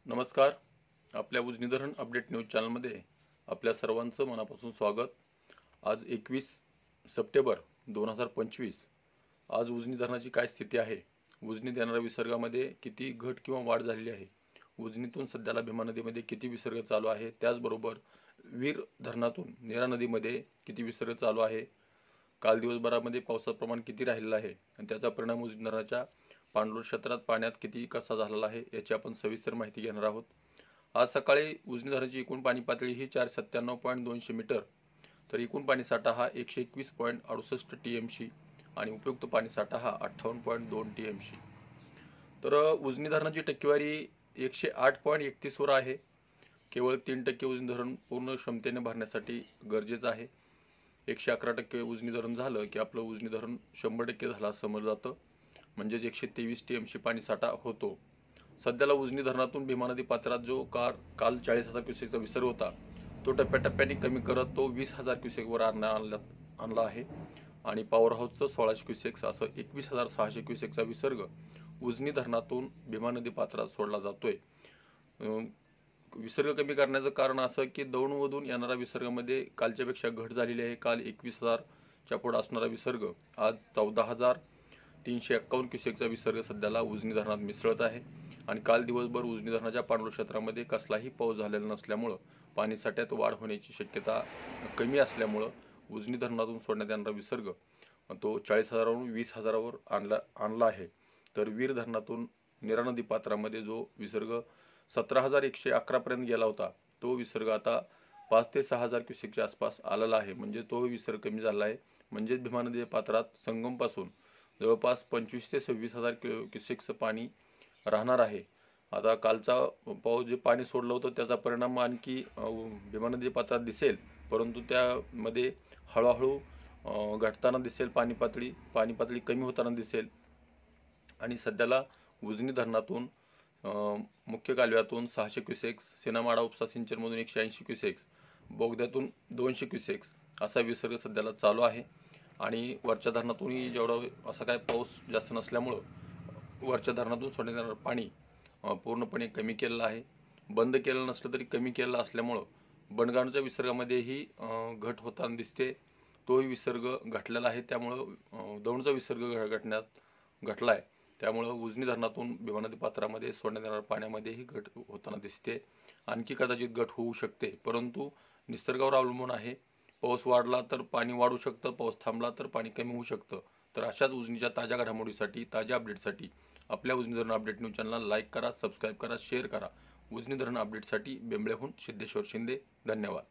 नमस्कार. आपल्या उजनी धरण अपडेट न्यूज चॅनलमध्ये आपल्या सर्वांचं मनापासून स्वागत. आज 21 सप्टेंबर 2025. आज उजनी धरणाची काय स्थिती आहे, उजनीत येणाऱ्या विसर्गामध्ये किती घट किंवा वाढ झालेली आहे, उजनीतून सध्याला भीमा नदीमध्ये किती विसर्ग चालू आहे, त्याचबरोबर वीर धरणातून नीरा नदीमध्ये किती विसर्ग चालू आहे, काल दिवसभरामध्ये पावसाचं प्रमाण किती राहिलेलं आहे आणि त्याचा परिणाम उजनी धरणाच्या पाणलोट क्षेत्रात पाण्यात किती कसा झालेला आहे याची आपण सविस्तर माहिती घेणार आहोत. आज सकाळी उजनी धरणाची एकूण पाणी पातळी ही 497.200 मीटर, तर एकूण पाणी साठा हा 121.68 TMC आणि उपयुक्त पाणी साठा हा 58.2 TMC. तर उजनी धरणाची टक्केवारी 108.31 वर आहे. केवळ 3% उजनी धरण पूर्ण क्षमतेने भरण्यासाठी गरजेचं आहे. 111% उजनी धरण झालं की आपलं उजनी धरण 100% झालं असं समजलं जातं, म्हणजेच 123 TMC पाणी साठा होतो. सध्याला उजनी धरणातून भीमा नदी पात्रात जो काल 40,000 क्युसेकचा विसर्ग होता तो टप्प्याटप्प्याने कमी करत तो 20,000 क्युसेकवर आणला आहे आणि पॉवर हाऊसचं 1600 क्युसेक्स असं 21,600 क्युसेकचा विसर्ग उजनी धरणातून भीमा नदी पात्रात सोडला जातोय. विसर्ग कमी करण्याचं कारण असं की दौंडमधून येणाऱ्या विसर्गामध्ये कालच्यापेक्षा घट झालेली आहे. काल 21,000च्या पुढे असणारा विसर्ग आज 14,351 क्युसेकचा विसर्ग सध्याला उजनी धरणात मिसळत आहे आणि काल दिवसभर उजनी धरणाच्या पाणलोट क्षेत्रामध्ये कसलाही पाऊस झालेला नसल्यामुळं पाणी साठ्यात वाढ होण्याची शक्यता कमी असल्यामुळं उजनी धरणातून सोडण्यात येणारा विसर्ग तो 40,000वरून 20,000वर आणला आहे. तर वीर धरणातून नीरा नदी पात्रामध्ये जो विसर्ग 17,111 पर्यंत गेला होता तो विसर्ग आता 5 ते 6,000 क्युसेकच्या आसपास आलेला आहे, म्हणजे तो विसर्ग कमी झाला आहे. म्हणजे भीमा नदी पात्रात संगम पासून जवळपास 25 ते 26,000 क्युसेकचं पाणी राहणार आहे. आता कालचा पाऊस जे पाणी सोडलं होतं त्याचा परिणाम आणखी भीमा नदी पात्रात दिसेल, परंतु त्यामध्ये हळूहळू घटताना दिसेल, पाणी पातळी कमी होताना दिसेल आणि सध्याला उजनी धरणातून मुख्य कालव्यातून 600 क्युसेक्स, सिनामाडा उपसा सिंचनमधून 180 क्युसेक्स, बोगद्यातून 200 क्युसेक्स असा विसर्ग सध्याला चालू आहे. आणि वरच्या धरणातूनही जेवढं असा काय पाऊस जास्त नसल्यामुळं वरच्या धरणातून सोडण्यात येणारं पाणी पूर्णपणे कमी केलेलं आहे. बंद केलेलं नसलं तरी कमी केलेलं असल्यामुळं बनगाणच्या विसर्गामध्येही घट होताना दिसते, तोही विसर्ग घटलेला आहे. त्यामुळं दौंडचा विसर्ग घटला आहे. त्यामुळं उजनी धरणातून भीमा नदी पात्रामध्ये सोडण्यात येणाऱ्या पाण्यामध्येही घट होताना दिसते. आणखी कदाचित घट होऊ शकते, परंतु निसर्गावर अवलंबून आहे. पाऊस वाढला तर पाणी वाढू शकतं, पाऊस थांबला तर पाणी कमी होऊ शकतं. तर अशाच उजनीच्या ताज्या घडामोडीसाठी, ताज्या अपडेटसाठी आपल्या उजनी धरण अपडेट न्यूज चॅनलला लाईक करा, सबस्क्राईब करा, शेअर करा. उजनी धरण अपडेटसाठी बेंबळेहून सिद्धेश्वर शिंदे. धन्यवाद.